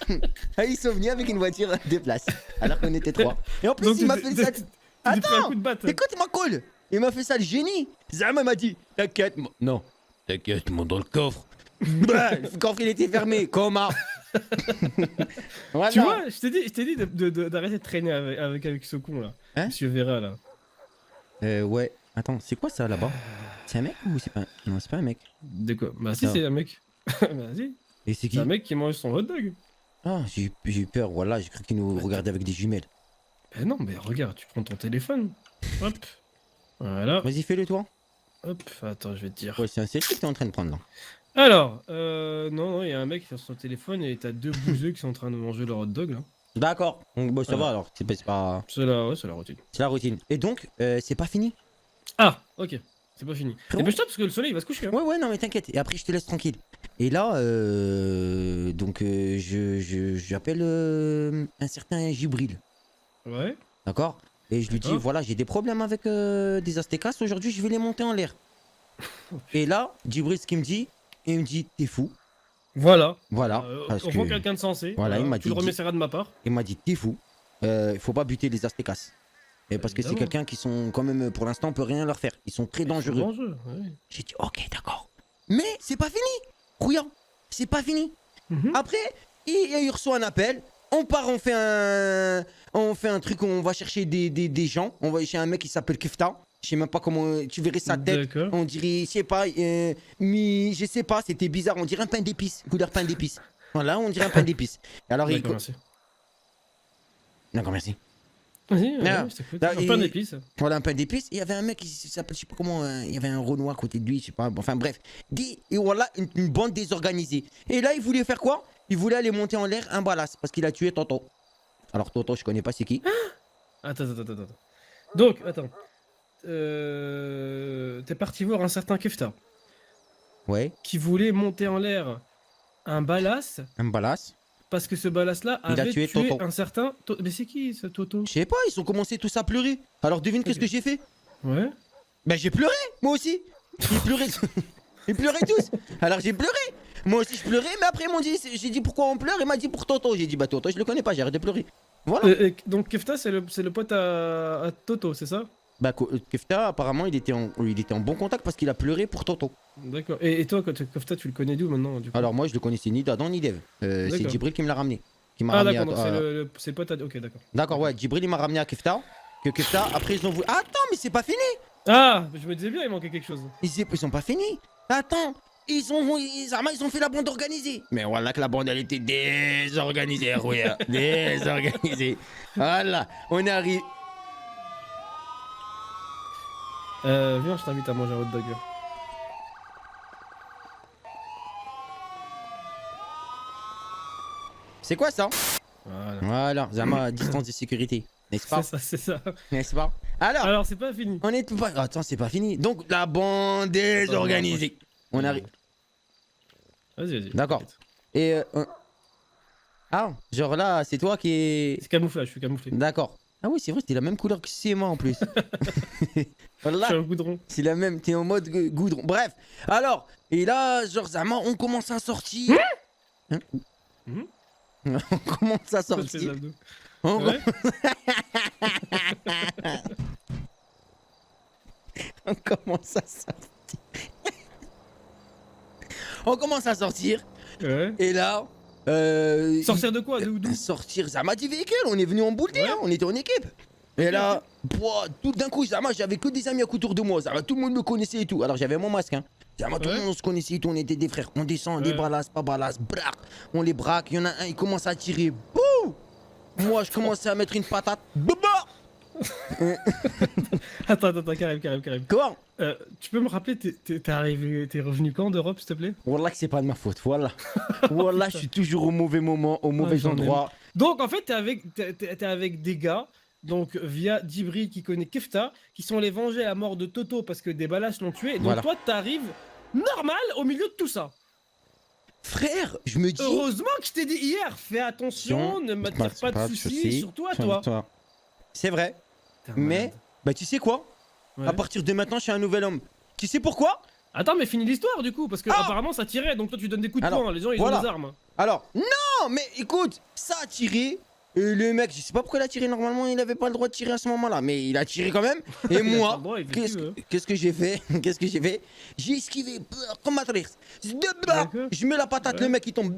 Ils sont venus avec une voiture de place, alors qu'on était 3. Et en plus, Donc, il m'a fait ça. Tu t'es pris un coup de batte. Écoute ma colle. Il m'a fait ça le génie. Zama m'a dit t'inquiète, non, t'inquiète, monte dans le coffre. Bah, le coffre il était fermé. Comment? Voilà. Tu vois, je t'ai dit d'arrêter de traîner avec ce con là. Hein Monsieur Vera là. Ouais. Attends, c'est quoi ça là-bas? C'est un mec ou c'est pas un... Non, c'est pas un mec. De quoi? Bah si, Non. c'est un mec. Bah si. Et c'est qui? C'est un mec qui mange son hot dog. Ah, j'ai eu peur, voilà, j'ai cru qu'il nous regardait avec des jumelles. Ben non, mais regarde, tu prends ton téléphone. Hop. Voilà. Vas-y, fais-le toi. Hop, attends, je vais te dire. Ouais, c'est un selfie que t'es en train de prendre là. Alors, non, il y a un mec qui est sur son téléphone et t'as deux bouseux qui sont en train de manger leur hot dog là. D'accord, donc bah, ça Voilà. va alors, c'est pas... C'est la routine. C'est la routine. Et donc, c'est pas fini? Ah, ok, c'est pas fini. Frérot. Dépêche-toi parce que le soleil il va se coucher. Hein. Ouais, non mais t'inquiète, et après je te laisse tranquille. Et là, donc j'appelle un certain Gibril, Ouais. d'accord? Et je lui dis, D'accord. voilà, j'ai des problèmes avec des Aztecas, aujourd'hui je vais les monter en l'air. Et là, Gibril, ce qu'il me dit, il me dit, t'es fou. Voilà. Voilà, parce On voit que quelqu'un de sensé. Voilà, il m'a Tu dit- le remercieras de ma part. il m'a dit, t'es fou, il faut pas buter les Aztecas. Et parce que c'est Évidemment. quelqu'un qui sont quand même, pour l'instant, on peut rien leur faire. Ils sont très dangereux. Dangereux, ouais. J'ai dit, ok, d'accord. Mais c'est pas fini, Rouillant. C'est pas fini. Mhm. Après, il reçoit un appel. On part, on fait un truc où on va chercher des gens. On va chez un mec qui s'appelle Kefta. Je sais même pas comment. Tu verrais sa tête. D'accord. On dirait, je sais pas, mais je sais pas, c'était bizarre. On dirait un pain d'épices, couleur pain d'épices. Voilà, on dirait un pain d'épices. Alors, D'accord, merci. D'accord, merci. Vas-y, Non. je t'écoute. Là, Un pain d'épices. Voilà, un pain d'épices. Il y avait un mec qui s'appelle, je sais pas comment, il y avait un Renoir à côté de lui, je sais pas. Enfin bref. Et voilà, une bande désorganisée. Et là, il voulait faire quoi? Il voulait aller monter en l'air un balasse parce qu'il a tué Toto. Alors Toto, je connais pas c'est qui. Attends. Donc, attends. T'es parti voir un certain Kefta Ouais, qui voulait monter en l'air un balasse un balasse. parce que ce balasse-là Il a avait tué tué Toto. un certain... Mais c'est qui ce Toto? Je sais pas, ils ont commencé tous à pleurer. Alors devine qu'est-ce que j'ai fait? Ouais. Ben j'ai pleuré, moi aussi. Ils pleuraient, ils pleuraient tous. Alors j'ai pleuré. Moi aussi je pleurais, mais après ils m'ont dit, j'ai dit pourquoi on pleure, il m'a dit pour Toto. J'ai dit bah Toto je le connais pas, j'ai arrêté de pleurer. Voilà. Donc Kefta, c'est le pote à Toto, c'est ça? Bah Kefta apparemment il était en bon contact parce qu'il a pleuré pour Toto. D'accord. Et toi, quand Kefta, tu le connais d'où maintenant du coup? Alors moi je le connaissais ni d'Adam ni d'Eve. C'est D'accord. Djibril qui me l'a ramené. Qui m'a Ah ramené d'accord, donc à- c'est le pote à... Ok, d'accord. D'accord ouais, Djibril il m'a ramené à Kefta. Que Kefta après ils ont voulu. Attends mais c'est pas fini. Ah, je me disais bien, il manquait quelque chose. Ils sont pas finis. Attends. Ils ont fait la bande organisée. Mais voilà que la bande elle était désorganisée, Rouya. Désorganisée. Voilà, on arrive. Viens, je t'invite à manger un hot dog. C'est quoi ça? Voilà. Voilà, Zama, distance de sécurité. N'est-ce pas? C'est ça. N'est-ce pas? Alors, Alors, c'est pas fini. on est tout pas. Attends, c'est pas fini. Donc, la bande désorganisée. On arrive. Vas-y. D'accord. Et. Ah, genre là, c'est toi qui est. C'est camouflage, je suis camouflé. D'accord. Ah oui, c'est vrai, c'était la même couleur que c'est moi en plus. Je Voilà. suis un goudron. C'est la même, t'es en mode goudron. Bref, alors, et là, genre, Zama, on commence à sortir. Hein on commence à Pourquoi je fais des sortir. abdos? On, Ouais. on commence à sortir. On commence à sortir. Ouais. Et là. Sortir de quoi? D'où? Sortir Zama du véhicule. On est venu en boule, Ouais. hein, on était en équipe. Et là, pouah, tout d'un coup, Zama, j'avais que des amis à autour de moi. Zama, tout le monde me connaissait et tout. Alors j'avais mon masque. Hein. Zama, tout le Ouais. monde se connaissait et tout. On était des frères. On descend, des Ouais. balasses, pas balasses, braque. On les braque. Il y en a un, il commence à tirer. Bouh! Moi, je commençais à mettre une patate. Baba! Attends, Karim. Quoi? Tu peux me rappeler, t'es revenu quand d'Europe, s'il te plaît? Wallah que c'est pas de ma faute. Voilà. Wallah, je suis toujours au mauvais moment, au mauvais j'en ai endroit. Donc, en fait, t'es avec des gars, donc via Djibril qui connaît Kefta, qui sont allés venger la mort de Toto parce que des balasses l'ont tué. Et donc, Voilà. toi, t'arrives normal au milieu de tout ça. Frère, je me dis. Heureusement que je t'ai dit hier, fais attention, ne m'attire pas de soucis, surtout à toi. C'est vrai. Putain, Mais, malade. bah tu sais quoi? Ouais. À partir de maintenant, je suis un nouvel homme. Tu sais pourquoi? Attends, mais finis l'histoire du coup, parce que Ah apparemment ça tirait, donc toi tu donnes des coups de Alors, poing, les gens ils voilà. ont des armes. Alors, non, mais écoute, ça a tiré. Et le mec, je sais pas pourquoi il a tiré. Normalement, il avait pas le droit de tirer à ce moment-là, mais il a tiré quand même. Et Il a pas moi, le droit, il fait ce qu'il veut. qu'est-ce que j'ai fait? Qu'est-ce que j'ai fait? J'ai esquivé comme Matrix. D'accord. Je mets la patate, Ouais. le mec il tombe.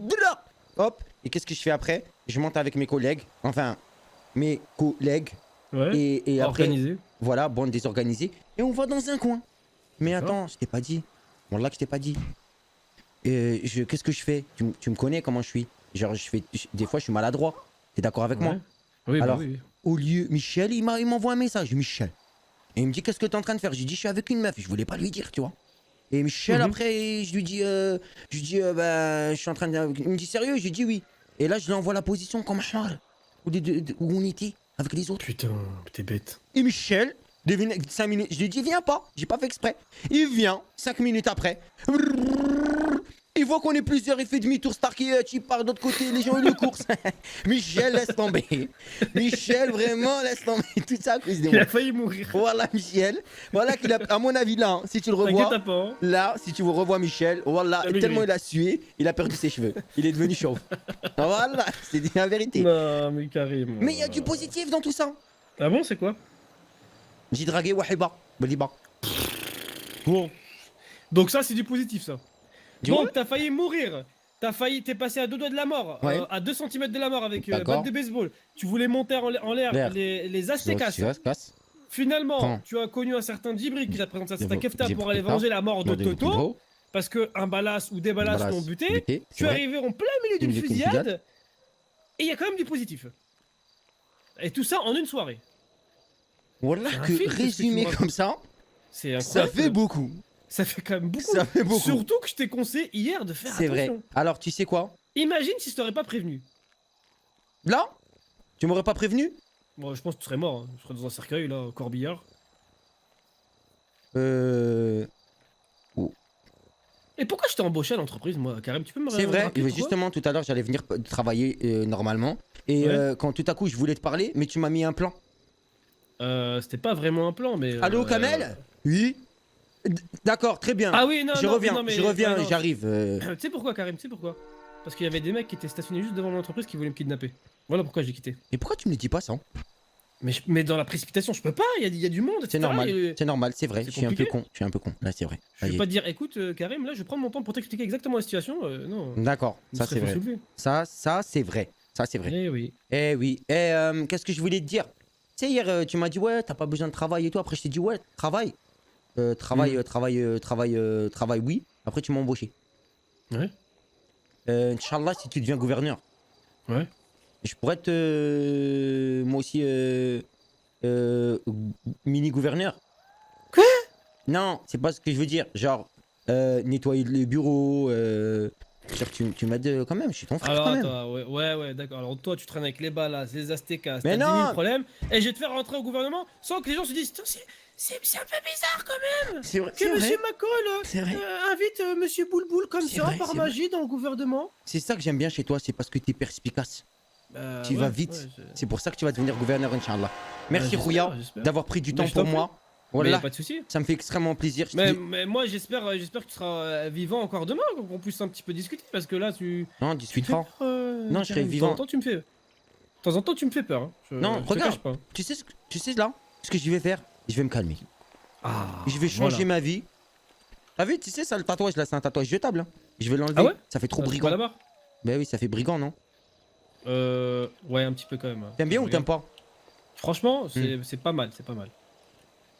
Hop, Et qu'est-ce que je fais après? Je monte avec mes collègues, enfin, mes collègues. Ouais. Et après, Organisé. voilà, bande désorganisée. Et on va dans un coin. Mais attends, je t'ai pas dit. Wallah que je t'ai pas dit. Qu'est-ce que je fais? Tu me connais comment je suis. Genre, des fois, je suis maladroit. T'es d'accord avec moi? Oui, bah Alors, oui. au lieu, Michel, il m'envoie un message. Michel. Et il me dit, qu'est-ce que t'es en train de faire? J'ai dit, je suis avec une meuf. Je voulais pas lui dire, tu vois. Et Michel, après, je lui dis, bah, je suis en train de. Il me dit, sérieux? Je lui dis oui. Et là, je lui envoie la position comme Charles. Où on était avec les autres. Putain, t'es bête. Et Michel, devine, 5 minutes. Je lui dis, viens pas. J'ai pas fait exprès. Il vient, 5 minutes après. Il voit qu'on est plusieurs, il fait demi-tour, Starkey, il part de l'autre côté, les gens ils le course. Michel, laisse tomber. Michel, vraiment, laisse tomber. Tout ça à cause de Il moi. a failli mourir. Voilà Michel. Voilà qu'il a, à mon avis là, hein, si tu le revois, T'inquiète pas. Hein. là, si tu revois Michel, voilà, Ah, mais tellement oui. il a sué, il a perdu ses cheveux. Il est devenu chauve. Voilà, c'est la vérité. Non, mais carrément. Mais il y a du positif dans tout ça. Ah bon, c'est quoi? J'ai dragué Wahiba, Baliba. Bon. Donc ça, c'est du positif, ça. Du Donc t'as failli mourir. T'es passé à 2 doigts de la mort, Ouais. à 2 cm de la mort avec D'accord. batte de baseball. Tu voulais monter en l'air L'air. les Aztecas. Tu vois, casse. Finalement, Prends. tu as connu un certain Djibri qui t'a présenté un certain J'ai Kefta pour pris aller ça. venger la mort de Toto. Parce que un balas ou des balas l'ont buté. Tu es arrivé en plein milieu d'une Milieu d'une fusillade. Et il y a quand même du positif. Et tout ça en une soirée. Voilà C'est un que film, parce que tu résumé vois- comme ça, C'est ça incroyable. fait beaucoup. Ça fait quand même beaucoup. Ça fait beaucoup. Surtout que je t'ai conseillé hier de faire C'est vrai. attention. Alors tu sais quoi? Imagine si je t'aurais pas prévenu. Là, tu m'aurais pas prévenu? Bon, je pense que tu serais mort. Hein. Je serais dans un cercueil, là, au corbillard. Et pourquoi je t'ai embauché à l'entreprise, moi, Karim? Tu peux me C'est vrai, rappeler pourquoi justement tout à l'heure j'allais venir travailler normalement et Ouais. quand tout à coup je voulais te parler mais tu m'as mis un plan. C'était pas vraiment un plan, mais. Allô Kamel? Oui. D'accord, très bien. Ah oui, non, je non, reviens, non, mais- je reviens, ouais, non. j'arrive. Tu sais pourquoi, Karim? Tu sais pourquoi? Parce qu'il y avait des mecs qui étaient stationnés juste devant mon entreprise qui voulaient me kidnapper. Voilà pourquoi j'ai quitté. Et pourquoi tu me le dis pas ça? Mais dans la précipitation, je peux pas, il y a du monde, C'est etc. normal, et- c'est normal, c'est vrai. c'est Je suis un peu compliqué. con, je suis un peu con. Là c'est vrai. Je vais Allez. pas te dire, écoute, Karim, là, je vais prendre mon temps pour t'expliquer exactement la situation. Non. D'accord, il ça serait c'est pas vrai. soulevé. Ça c'est vrai. Ça c'est vrai. Eh oui. Eh oui. Qu'est-ce que je voulais te dire? Tu sais hier tu m'as dit ouais t'as pas besoin de travail et tout. Après je t'ai dit ouais travail. Travail oui. Après tu m'as embauché. Ouais. Inch'Allah si tu deviens gouverneur. Ouais. Je pourrais être moi aussi mini-gouverneur. Quoi? Non, c'est pas ce que je veux dire. Genre nettoyer les bureaux. Genre, tu m'aides quand même, je suis ton frère Alors quand même. attends, ouais, d'accord. Alors toi, tu traînes avec les balas, les Aztecas, Mais t'as 10 non 000 problèmes, et je vais te faire rentrer au gouvernement sans que les gens se disent, c'est un peu bizarre quand même C'est vrai, que c'est Monsieur vrai. McCall C'est vrai. invite Monsieur Boulboul comme C'est ça vrai, par c'est magie dans le gouvernement. C'est ça que j'aime bien chez toi, c'est parce que t'es perspicace. Tu Ouais, vas vite. ouais, C'est pour ça que tu vas devenir gouverneur, Inch'Allah. Merci j'espère, Rouya j'espère. d'avoir pris du Mais temps je t'en pour prie. moi. Mais Voilà. pas de souci. Ça me fait extrêmement plaisir. Je te Mais, dis- mais moi, j'espère que tu seras vivant encore demain, qu'on puisse un petit peu discuter, parce que là, tu. Non, tu discute fais pas. peur, Non, je serai Karim. vivant. De temps en temps, tu me fais peur. Hein. Non, je te regarde. cache pas. Tu sais là ce que je vais faire? Je vais me calmer. Ah, Je vais changer voilà. ma vie. T'as vu, tu sais ça le tatouage là, c'est un tatouage jetable. Hein. Je vais l'enlever. Ah ouais Ça fait trop Pas brigand. là-bas. Bah oui, ça fait brigand, non? Ouais, un petit peu quand même. T'aimes bien ou t'aimes pas? Franchement, c'est pas mal, c'est pas mal.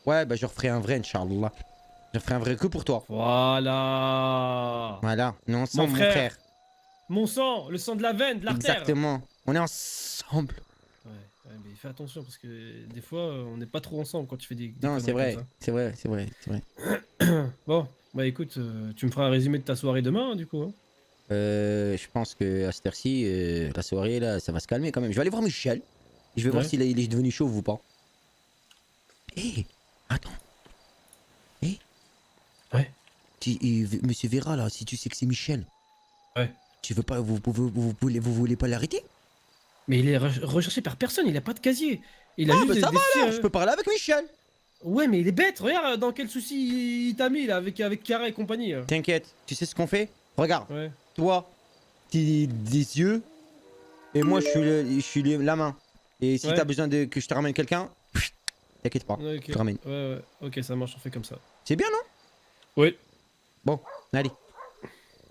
Ouais, bah je referai un vrai, Inch'Allah. Je referai un vrai que pour toi. Voilà. Voilà, on est ensemble, mon frère. frère. Mon sang, le sang de la veine, de l'artère. Exactement. On est ensemble. Ouais, mais fais attention parce que des fois, on n'est pas trop ensemble quand tu fais des Non, c'est vrai. conneries C'est vrai, c'est vrai, c'est vrai. comme ça. Bon, bah écoute, tu me feras un résumé de ta soirée demain, hein, du coup. Hein. Je pense que à cette heure-ci, la soirée là, ça va se calmer quand même. Je vais aller voir Michel. Je vais voir Ouais. s'il est devenu chauve ou pas. Attends. Ouais. Monsieur Vera là, si tu sais que c'est Michel. Ouais. Tu veux pas, vous voulez pas l'arrêter? Mais il est recherché par personne, il a pas de casier. Il a Ah juste bah des- ça des va cires, alors, je peux parler avec Michel. Ouais, mais il est bête, regarde dans quel souci il t'a mis là, avec Kara et compagnie. T'inquiète, tu sais ce qu'on fait? Regarde, Ouais. toi, t'es des yeux, et moi je suis la main. Et si Ouais. t'as besoin que je te ramène quelqu'un, t'inquiète pas, Ouais, ok. je te ramène. Ouais, ok, ça marche, on fait comme ça. C'est bien, non? Oui. Bon, allez.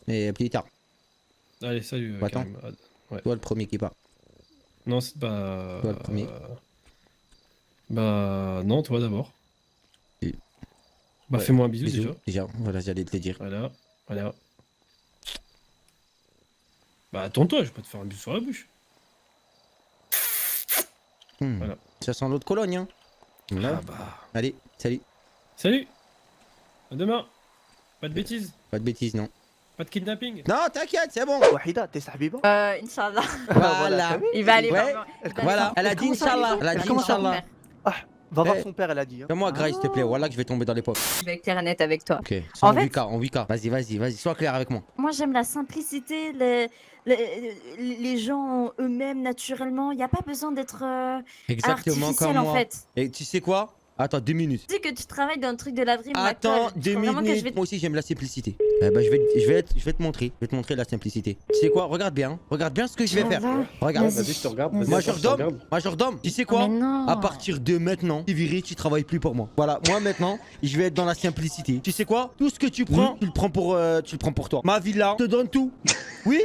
Et plus tard. Allez, salut. Attends. Karim. Ouais. Toi le premier qui part. Non, c'est pas. Toi le premier. Bah, non, toi d'abord. Et- Bah, Ouais. fais-moi un bisou Bisous. déjà. Déjà, voilà, j'allais te le dire. Voilà, voilà. Bah, attends-toi, je vais pas te faire un bisou sur la bouche. Voilà. Ça sent l'autre Cologne, hein. Là. Ah bah. Allez, salut. Salut. À demain. Pas de bêtises. Pas de bêtises, non. Pas de kidnapping. Non, t'inquiète, c'est bon. Wahida, t'es Sahabiba Inch'Allah. Voilà. Il va aller Ouais. voir. Voilà, elle a dit Inch'Allah. Elle a dit Inch'Allah. Va voir Eh. son père, elle a dit. Hein. Fais-moi grâce, s'il te plaît. Voilà que je vais tomber dans les pommes. Je vais être clair et net avec toi. Ok. En En fait- 8K, en 8K. Vas-y, sois clair avec moi. Moi, j'aime la simplicité, les gens eux-mêmes naturellement. Il n'y a pas besoin d'être Exactement artificiel comme en moi. fait. Et tu sais quoi? Attends, 2 minutes. Tu dis que tu travailles dans le truc de laverie. Attends, 2 minutes. Moi aussi, j'aime la simplicité. Eh ben, je vais te montrer. Je vais te montrer la simplicité. Tu sais quoi? Regarde bien. Regarde bien ce que je vais faire. Regarde. Vas-y, je te regarde. vas-y, Majordome. Tu sais quoi? Mais non. À partir de maintenant, tu viré, tu travailles plus pour moi. Voilà, moi maintenant, je vais être dans la simplicité. Tu sais quoi? Tout ce que tu prends, tu le prends pour toi. Ma villa, je te donne tout. Oui?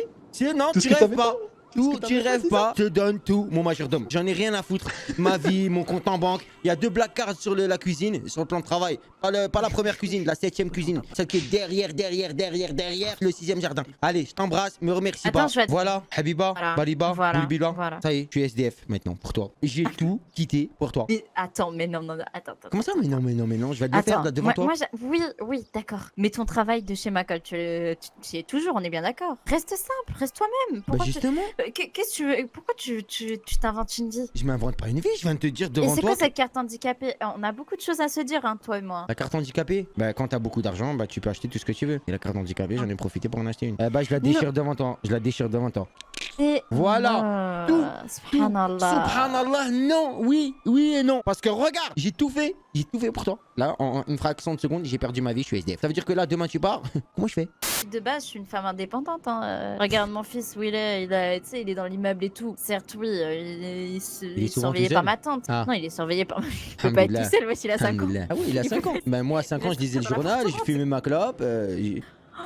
Non, tu rêves pas. Tout, tu rêves pas, je te donne tout, mon majordome. J'en ai rien à foutre. Ma vie, mon compte en banque. Il y a 2 black cards sur la cuisine, sur le plan de travail. Pas la première cuisine, la 7ème cuisine. Celle qui est derrière le 6ème jardin. Allez, je t'embrasse, me remercie Attends, pas. je vais te- Voilà, Habiba, Voilà. Baliba, Voilà. Boulbila. Voilà. Ça y est, tu es SDF maintenant pour toi. J'ai tout quitté pour toi. Mais attends, mais non, attends. Comment ça? Mais non, je vais te le faire là, devant toi. Oui, d'accord. Mais ton travail de chez Macol, tu y es toujours, on est bien d'accord. Reste simple, reste toi-même. Bah justement, Qu'est-ce que tu veux? Pourquoi tu t'inventes une vie? je m'invente pas une vie, je viens de te dire Et devant c'est toi. quoi cette carte handicapée? On a beaucoup de choses à se dire, hein, toi et moi. La carte handicapée, bah quand t'as beaucoup d'argent, bah tu peux acheter tout ce que tu veux. Et la carte handicapée, j'en ai profité pour en acheter une. Bah je la déchire devant toi. Et Voilà. Subhanallah. Subhanallah, non, oui et non. Parce que regarde, j'ai tout fait pour toi. Là, en une fraction de seconde, j'ai perdu ma vie, je suis SDF. Ça veut dire que là, demain tu pars, comment je fais? De base, je suis une femme indépendante. Hein. Regarde mon fils où il est. Tu sais, il est dans l'immeuble et tout. Certes, oui, il est souvent surveillé tout par seul. ma tante. Ah. Non, il est surveillé par. Il peut pas être tout seul, ouais, il a 5 ans. Alhamdoulilah. Ah oui, il a 5 ans. Bah moi, à 5 ans, je lisais le journal, je fumais ma clope.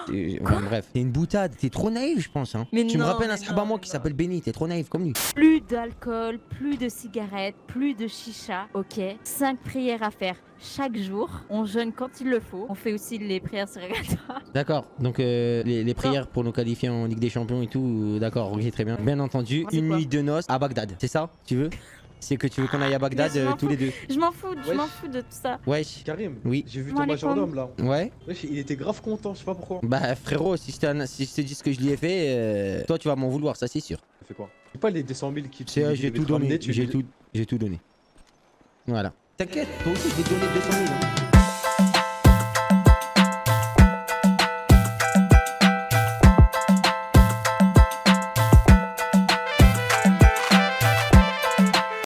Bref, t'es une boutade, t'es trop naïf, je pense. Hein. Mais Tu me non, rappelles un mais sahaba non, moi mais qui non. s'appelle Benny, t'es trop naïf comme lui. Plus d'alcool, plus de cigarettes, plus de chicha, ok. 5 prières à faire chaque jour. On jeûne quand il le faut. On fait aussi les prières surrogatoires. D'accord, donc les prières pour nous qualifier en Ligue des Champions et tout, d'accord, ok, très bien. Bien entendu, C'est une quoi nuit de noces à Bagdad, c'est ça? Tu veux? C'est que tu veux qu'on aille à Bagdad Mais je m'en tous les deux? Je m'en fous de tout ça. Wesh. Karim, Oui. j'ai vu Moi, ton les majordome là. Ouais. Wesh, il était grave content, je sais pas pourquoi. Bah frérot, si je te dis ce que je lui ai fait, toi tu vas m'en vouloir, ça c'est sûr. Tu fais quoi? C'est pas les 200 000 qui C'est j'ai tout donné, j'ai tout donné. Voilà. T'inquiète, toi aussi je vais te donner 200 000. Hein.